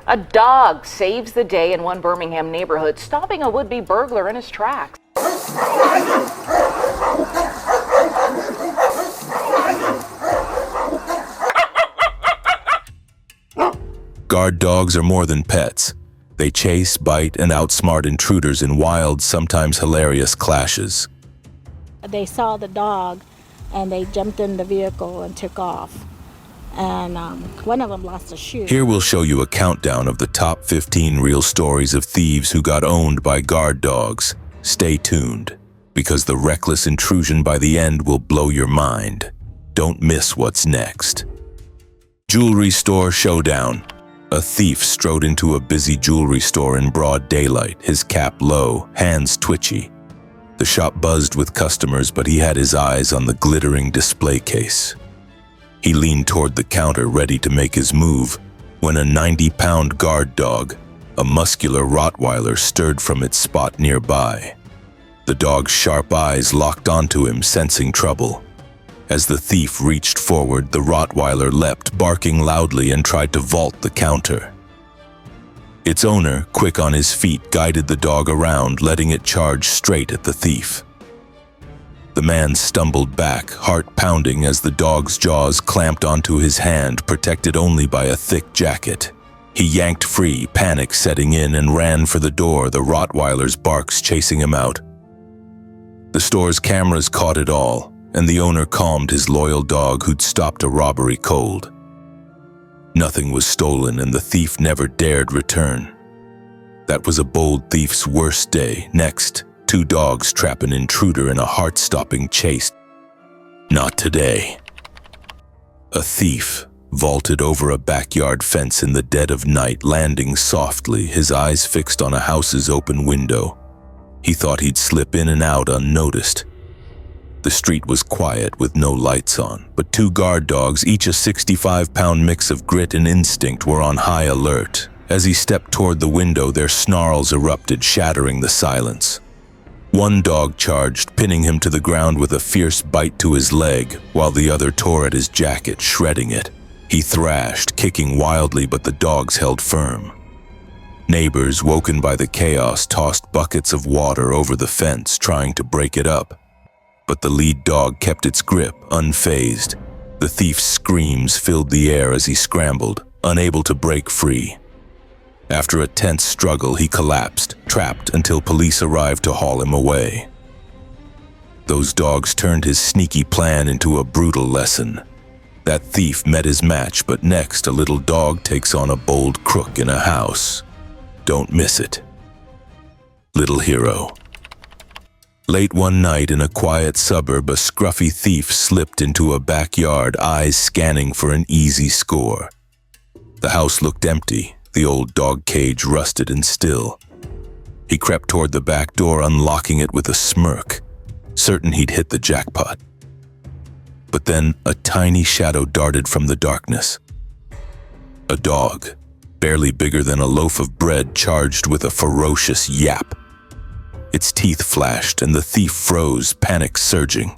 A dog saves the day in one Birmingham neighborhood, stopping a would-be burglar in his tracks. Guard dogs are more than pets. They chase, bite, and outsmart intruders in wild, sometimes hilarious clashes. They saw the dog and they jumped in the vehicle and took off. And one of them lost a shoe. Here we'll show you a countdown of the top 15 real stories of thieves who got owned by guard dogs. Stay tuned, because the reckless intrusion by the end will blow your mind. Don't miss what's next. Jewelry store showdown. A thief strode into a busy jewelry store in broad daylight, his cap low, hands twitchy. The shop buzzed with customers, but he had his eyes on the glittering display case. He leaned toward the counter, ready to make his move, when a 90-pound guard dog, a muscular Rottweiler, stirred from its spot nearby. The dog's sharp eyes locked onto him, sensing trouble. As the thief reached forward, the Rottweiler leapt, barking loudly, and tried to vault the counter. Its owner, quick on his feet, guided the dog around, letting it charge straight at the thief. The man stumbled back, heart pounding, as the dog's jaws clamped onto his hand, protected only by a thick jacket. He yanked free, panic setting in, and ran for the door, the Rottweiler's barks chasing him out. The store's cameras caught it all, and the owner calmed his loyal dog who'd stopped a robbery cold. Nothing was stolen, and the thief never dared return. That was a bold thief's worst day. Next, 2 dogs trap an intruder in a heart-stopping chase. Not today. A thief vaulted over a backyard fence in the dead of night, landing softly, his eyes fixed on a house's open window. He thought he'd slip in and out unnoticed. The street was quiet with no lights on, but 2 guard dogs, each a 65-pound mix of grit and instinct, were on high alert. As he stepped toward the window, their snarls erupted, shattering the silence. One dog charged, pinning him to the ground with a fierce bite to his leg, while the other tore at his jacket, shredding it. He thrashed, kicking wildly, but the dogs held firm. Neighbors, woken by the chaos, tossed buckets of water over the fence, trying to break it up. But the lead dog kept its grip, unfazed. The thief's screams filled the air as he scrambled, unable to break free. After a tense struggle, he collapsed, trapped until police arrived to haul him away. Those dogs turned his sneaky plan into a brutal lesson. That thief met his match, but next a little dog takes on a bold crook in a house. Don't miss it. Little Hero. Late one night in a quiet suburb, a scruffy thief slipped into a backyard, eyes scanning for an easy score. The house looked empty, the old dog cage rusted and still. He crept toward the back door, unlocking it with a smirk, certain he'd hit the jackpot. But then a tiny shadow darted from the darkness. A dog, barely bigger than a loaf of bread, charged with a ferocious yap. Its teeth flashed, and the thief froze, panic surging.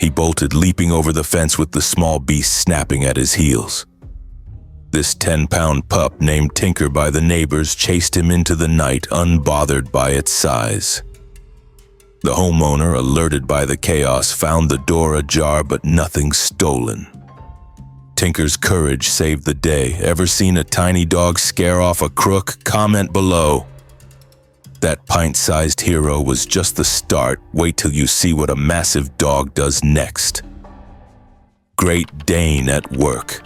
He bolted, leaping over the fence with the small beast snapping at his heels. This 10-pound pup, named Tinker by the neighbors, chased him into the night, unbothered by its size. The homeowner, alerted by the chaos, found the door ajar, but nothing stolen. Tinker's courage saved the day. Ever seen a tiny dog scare off a crook? Comment below. That pint-sized hero was just the start. Wait till you see what a massive dog does next. Great Dane at work.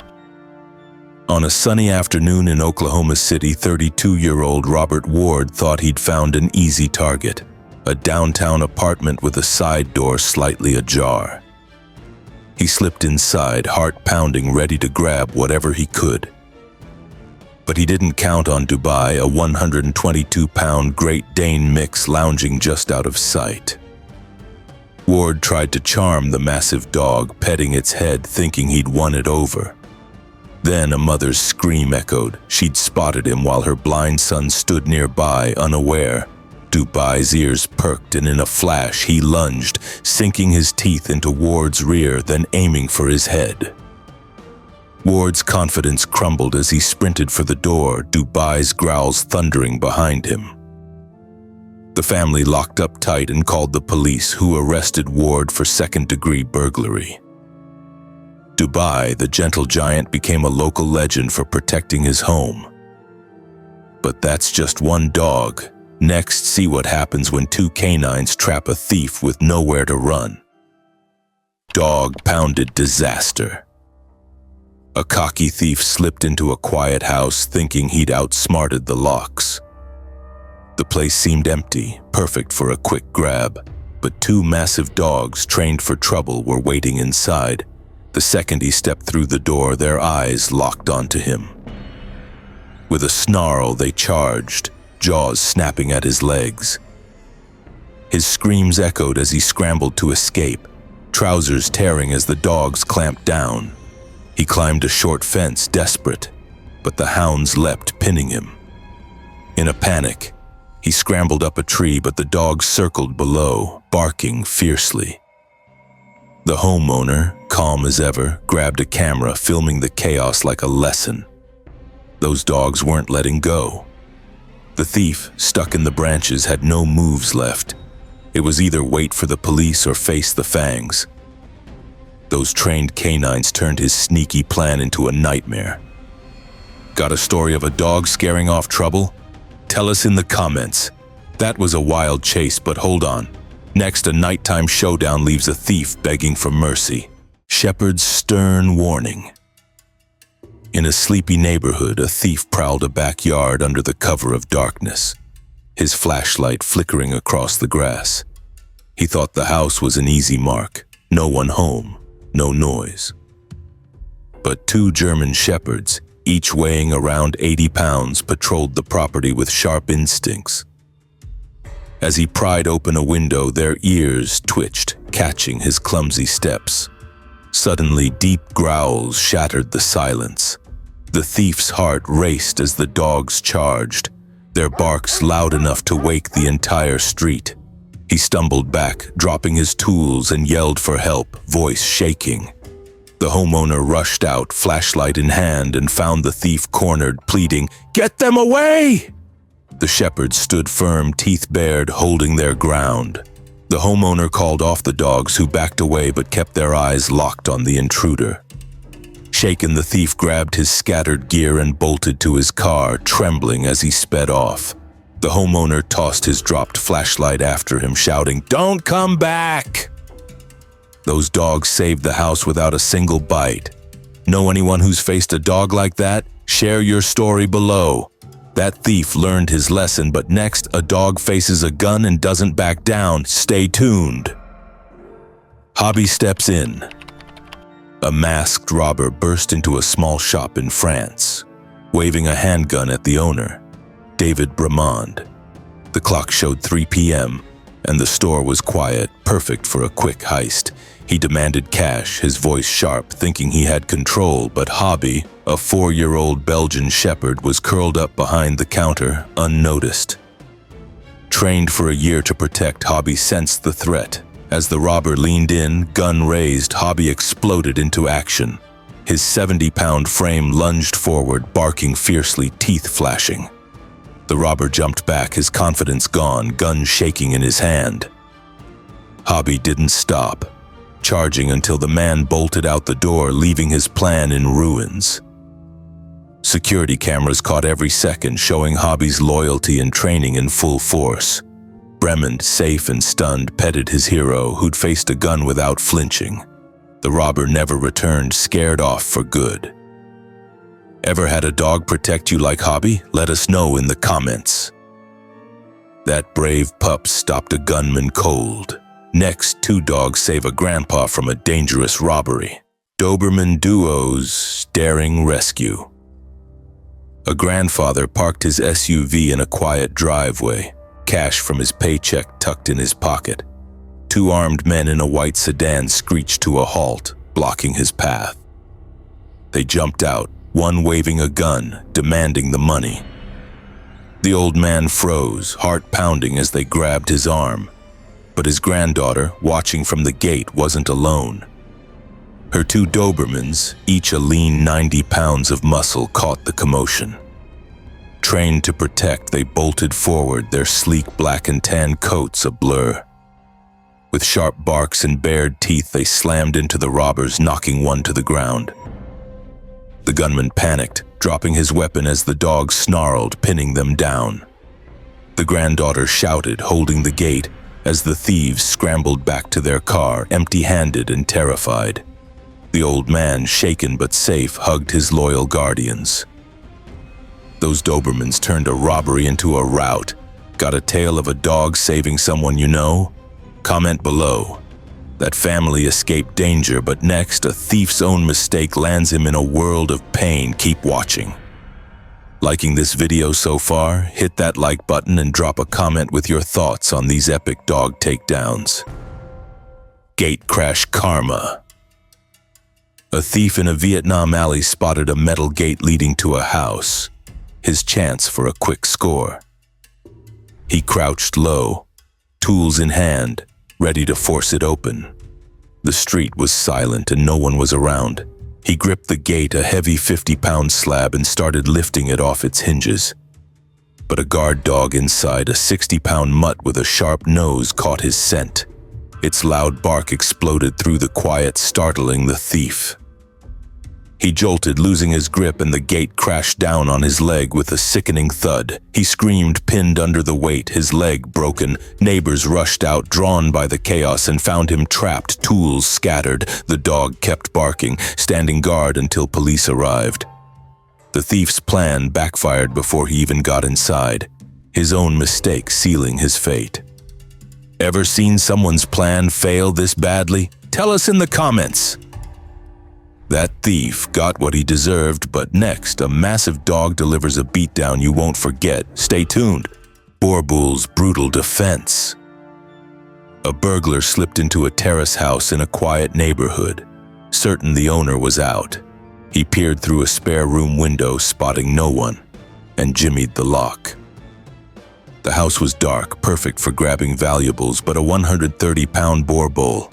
On a sunny afternoon in Oklahoma City, 32-year-old Robert Ward thought he'd found an easy target, a downtown apartment with a side door slightly ajar. He slipped inside, heart pounding, ready to grab whatever he could. But he didn't count on Dubai, a 122-pound Great Dane mix lounging just out of sight. Ward tried to charm the massive dog, petting its head, thinking he'd won it over. Then a mother's scream echoed. She'd spotted him while her blind son stood nearby, unaware. Dubai's ears perked, and in a flash he lunged, sinking his teeth into Ward's rear, then aiming for his head. Ward's confidence crumbled as he sprinted for the door, Dubai's growls thundering behind him. The family locked up tight and called the police, who arrested Ward for second-degree burglary. Dubai, the gentle giant, became a local legend for protecting his home. But that's just one dog. Next, see what happens when two canines trap a thief with nowhere to run. Dog-pounded disaster. A cocky thief slipped into a quiet house thinking he'd outsmarted the locks. The place seemed empty, perfect for a quick grab, but two massive dogs trained for trouble were waiting inside. The second he stepped through the door, their eyes locked onto him. With a snarl, they charged, jaws snapping at his legs. His screams echoed as he scrambled to escape, trousers tearing as the dogs clamped down. He climbed a short fence, desperate, but the hounds leapt, pinning him. In a panic, he scrambled up a tree, but the dogs circled below, barking fiercely. The homeowner, calm as ever, grabbed a camera, filming the chaos like a lesson. Those dogs weren't letting go. The thief, stuck in the branches, had no moves left. It was either wait for the police or face the fangs. Those trained canines turned his sneaky plan into a nightmare. Got a story of a dog scaring off trouble? Tell us in the comments. That was a wild chase, but hold on. Next, a nighttime showdown leaves a thief begging for mercy. Shepherd's stern warning. In a sleepy neighborhood, a thief prowled a backyard under the cover of darkness, his flashlight flickering across the grass. He thought the house was an easy mark. No one home, no noise. But two German shepherds, each weighing around 80 pounds, patrolled the property with sharp instincts. As he pried open a window, their ears twitched, catching his clumsy steps. Suddenly, deep growls shattered the silence. The thief's heart raced as the dogs charged, their barks loud enough to wake the entire street. He stumbled back, dropping his tools, and yelled for help, voice shaking. The homeowner rushed out, flashlight in hand, and found the thief cornered, pleading, "Get them away!" The shepherds stood firm, teeth bared, holding their ground. The homeowner called off the dogs, who backed away but kept their eyes locked on the intruder. Shaken, the thief grabbed his scattered gear and bolted to his car, trembling as he sped off. The homeowner tossed his dropped flashlight after him, shouting, "Don't come back!" Those dogs saved the house without a single bite. Know anyone who's faced a dog like that? Share your story below. That thief learned his lesson, but next, a dog faces a gun and doesn't back down. Stay tuned. Hobby steps in. A masked robber burst into a small shop in France, waving a handgun at the owner, David Bramond. The clock showed 3 p.m., and the store was quiet, perfect for a quick heist. He demanded cash, his voice sharp, thinking he had control, but Hobby, a 4-year-old Belgian shepherd, was curled up behind the counter, unnoticed. Trained for a year to protect, Hobby sensed the threat. As the robber leaned in, gun raised, Hobby exploded into action. His 70-pound frame lunged forward, barking fiercely, teeth flashing. The robber jumped back, his confidence gone, gun shaking in his hand. Hobby didn't stop, charging until the man bolted out the door, leaving his plan in ruins. Security cameras caught every second, showing Hobby's loyalty and training in full force. Bremond, safe and stunned, petted his hero, who'd faced a gun without flinching. The robber never returned, scared off for good. Ever had a dog protect you like Hobby? Let us know in the comments. That brave pup stopped a gunman cold. Next, 2 dogs save a grandpa from a dangerous robbery. Doberman duo's daring rescue. A grandfather parked his SUV in a quiet driveway, cash from his paycheck tucked in his pocket. 2 armed men in a white sedan screeched to a halt, blocking his path. They jumped out, one waving a gun, demanding the money. The old man froze, heart pounding as they grabbed his arm. But his granddaughter, watching from the gate, wasn't alone. Her two Dobermans, each a lean 90 pounds of muscle, caught the commotion. Trained to protect, they bolted forward, their sleek black and tan coats a blur. With sharp barks and bared teeth, they slammed into the robbers, knocking one to the ground. The gunman panicked, dropping his weapon as the dogs snarled, pinning them down. The granddaughter shouted, holding the gate, as the thieves scrambled back to their car, empty-handed and terrified. The old man, shaken but safe, hugged his loyal guardians. Those Dobermans turned a robbery into a rout. Got a tale of a dog saving someone you know? Comment below. That family escaped danger, but next, a thief's own mistake lands him in a world of pain. Keep watching. Liking this video so far? Hit that like button and drop a comment with your thoughts on these epic dog takedowns. Gate crash karma. A thief in a Vietnam alley spotted a metal gate leading to a house. His chance for a quick score. He crouched low, tools in hand, ready to force it open. The street was silent and no one was around. He gripped the gate, a heavy 50-pound slab, and started lifting it off its hinges. But a guard dog inside, a 60-pound mutt with a sharp nose, caught his scent. Its loud bark exploded through the quiet, startling the thief. He jolted, losing his grip, and the gate crashed down on his leg with a sickening thud. He screamed, pinned under the weight, his leg broken. Neighbors rushed out, drawn by the chaos, and found him trapped, tools scattered. The dog kept barking, standing guard until police arrived. The thief's plan backfired before he even got inside, his own mistake sealing his fate. Ever seen someone's plan fail this badly? Tell us in the comments. That thief got what he deserved, but next, a massive dog delivers a beatdown you won't forget. Stay tuned. Boerboel's brutal defense. A burglar slipped into a terrace house in a quiet neighborhood. Certain the owner was out, he peered through a spare room window, spotting no one, and jimmied the lock. The house was dark, perfect for grabbing valuables, but a 130-pound Boerboel,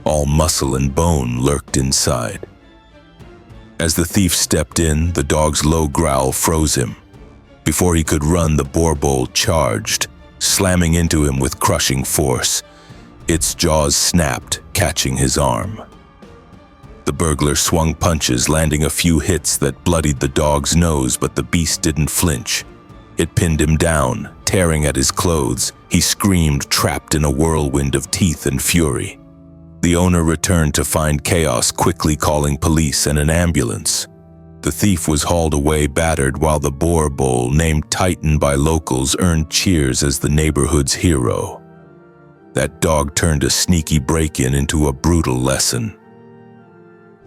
all muscle and bone, lurked inside. As the thief stepped in, the dog's low growl froze him. Before he could run, the Boerboel charged, slamming into him with crushing force. Its jaws snapped, catching his arm. The burglar swung punches, landing a few hits that bloodied the dog's nose, but the beast didn't flinch. It pinned him down, tearing at his clothes. He screamed, trapped in a whirlwind of teeth and fury. The owner returned to find chaos, quickly calling police and an ambulance. The thief was hauled away battered, while the Boerboel, named Titan by locals, earned cheers as the neighborhood's hero. That dog turned a sneaky break-in into a brutal lesson.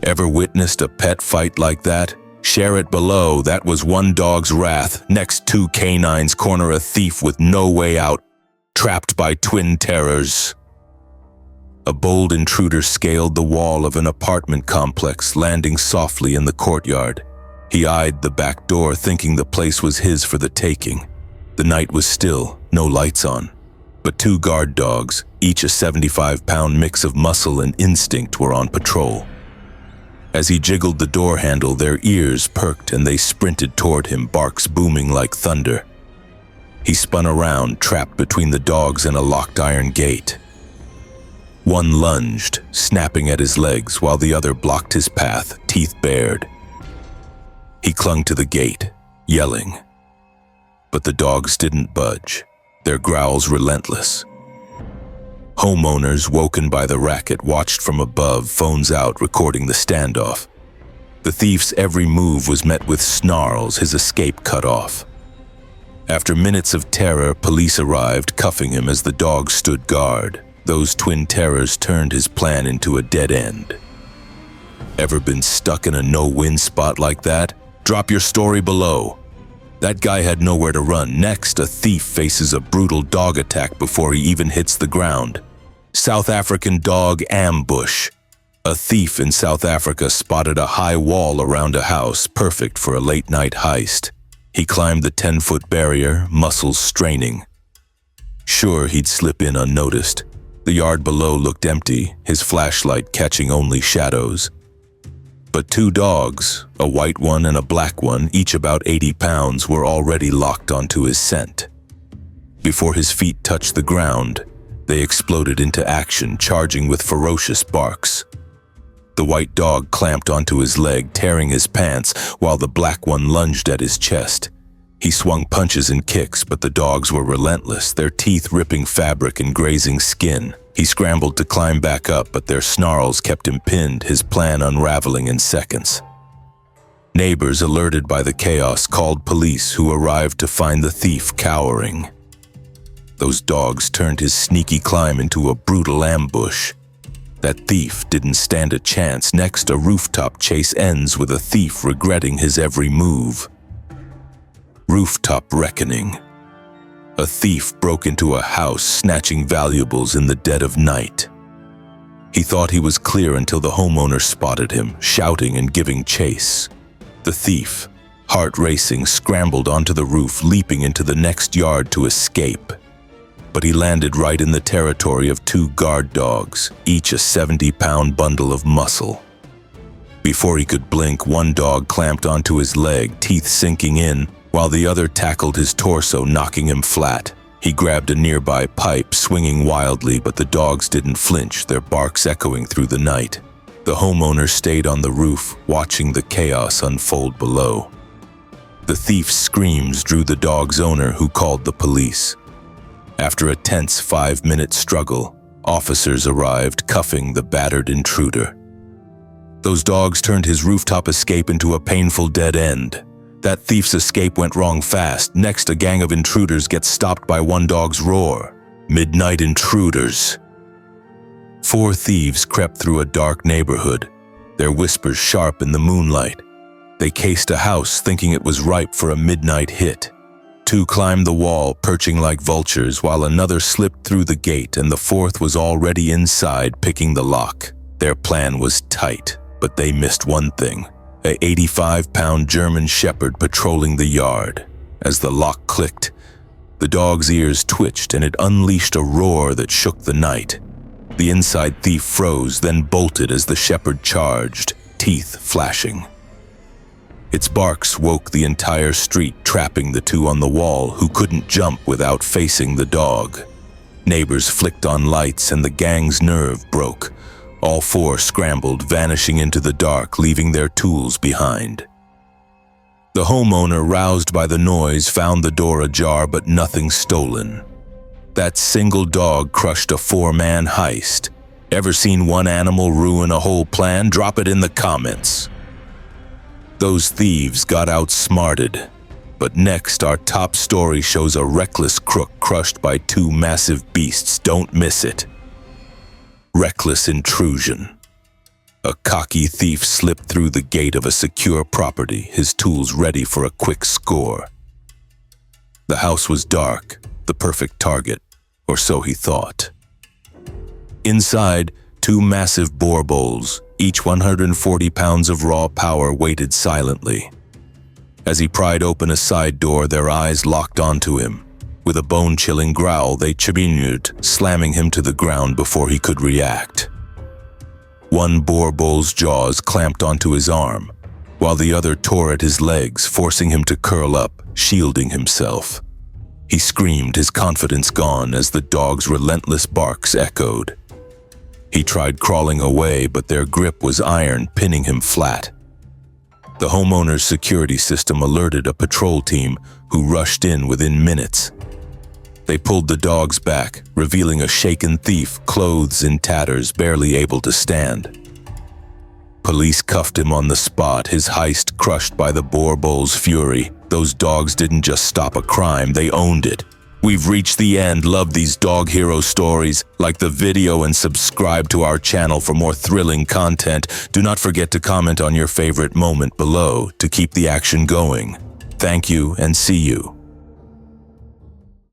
Ever witnessed a pet fight like that? Share it below. That was one dog's wrath. Next, two canines corner a thief with no way out, trapped by twin terrors. A bold intruder scaled the wall of an apartment complex, landing softly in the courtyard. He eyed the back door, thinking the place was his for the taking. The night was still, no lights on. But two guard dogs, each a 75-pound mix of muscle and instinct, were on patrol. As he jiggled the door handle, their ears perked and they sprinted toward him, barks booming like thunder. He spun around, trapped between the dogs and a locked iron gate. One lunged, snapping at his legs, while the other blocked his path, teeth bared. He clung to the gate, yelling. But the dogs didn't budge, their growls relentless. Homeowners, woken by the racket, watched from above, phones out, recording the standoff. The thief's every move was met with snarls, his escape cut off. After minutes of terror, police arrived, cuffing him as the dogs stood guard. Those twin terrors turned his plan into a dead end. Ever been stuck in a no-win spot like that? Drop your story below. That guy had nowhere to run. Next, a thief faces a brutal dog attack before he even hits the ground. South African dog ambush. A thief in South Africa spotted a high wall around a house, perfect for a late-night heist. He climbed the 10-foot barrier, muscles straining. Sure, he'd slip in unnoticed. The yard below looked empty, his flashlight catching only shadows. But two dogs, a white one and a black one, each about 80 pounds, were already locked onto his scent. Before his feet touched the ground, they exploded into action, charging with ferocious barks. The white dog clamped onto his leg, tearing his pants, while the black one lunged at his chest. He swung punches and kicks, but the dogs were relentless, their teeth ripping fabric and grazing skin. He scrambled to climb back up, but their snarls kept him pinned, his plan unraveling in seconds. Neighbors, alerted by the chaos, called police, who arrived to find the thief cowering. Those dogs turned his sneaky climb into a brutal ambush. That thief didn't stand a chance. Next, a rooftop chase ends with a thief regretting his every move. Rooftop Reckoning. A thief broke into a house, snatching valuables in the dead of night. He thought he was clear until the homeowner spotted him, shouting and giving chase. The thief, heart racing, scrambled onto the roof, leaping into the next yard to escape. But he landed right in the territory of two guard dogs, each a 70-pound bundle of muscle. Before he could blink, one dog clamped onto his leg, teeth sinking in, while the other tackled his torso, knocking him flat. He grabbed a nearby pipe, swinging wildly, but the dogs didn't flinch, their barks echoing through the night. The homeowner stayed on the roof, watching the chaos unfold below. The thief's screams drew the dog's owner, who called the police. After a tense 5-minute struggle, officers arrived, cuffing the battered intruder. Those dogs turned his rooftop escape into a painful dead end. That thief's escape went wrong fast. Next, a gang of intruders gets stopped by one dog's roar. Midnight intruders. 4 thieves crept through a dark neighborhood, their whispers sharp in the moonlight. They cased a house, thinking it was ripe for a midnight hit. 2 climbed the wall, perching like vultures, while another slipped through the gate, and the 4th was already inside, picking the lock. Their plan was tight, but they missed one thing: a 85-pound German shepherd patrolling the yard. As the lock clicked, the dog's ears twitched, and it unleashed a roar that shook the night. The inside thief froze, then bolted as the shepherd charged, teeth flashing. Its barks woke the entire street, trapping the 2 on the wall, who couldn't jump without facing the dog. Neighbors flicked on lights, and the gang's nerve broke. All 4 scrambled, vanishing into the dark, leaving their tools behind. The homeowner, roused by the noise, found the door ajar, but nothing stolen. That single dog crushed a 4-man heist. Ever seen one animal ruin a whole plan? Drop it in the comments. Those thieves got outsmarted. But next, our top story shows a reckless crook crushed by 2 massive beasts. Don't miss it. Reckless intrusion. A cocky thief slipped through the gate of a secure property, his tools ready for a quick score. The house was dark, the perfect target, or so he thought. Inside, 2 massive Boerboels, each 140 pounds of raw power, waited silently. As he pried open a side door, their eyes locked onto him. With a bone-chilling growl, they chibined, slamming him to the ground before he could react. One Boerboel's jaws clamped onto his arm, while the other tore at his legs, forcing him to curl up, shielding himself. He screamed, his confidence gone, as the dog's relentless barks echoed. He tried crawling away, but their grip was iron, pinning him flat. The homeowner's security system alerted a patrol team, who rushed in within minutes. They pulled the dogs back, revealing a shaken thief, clothes in tatters, barely able to stand. Police cuffed him on the spot, his heist crushed by the Boerboel's fury. Those dogs didn't just stop a crime, they owned it. We've reached the end. Love these dog hero stories. Like the video and subscribe to our channel for more thrilling content. Do not forget to comment on your favorite moment below to keep the action going. Thank you and see you.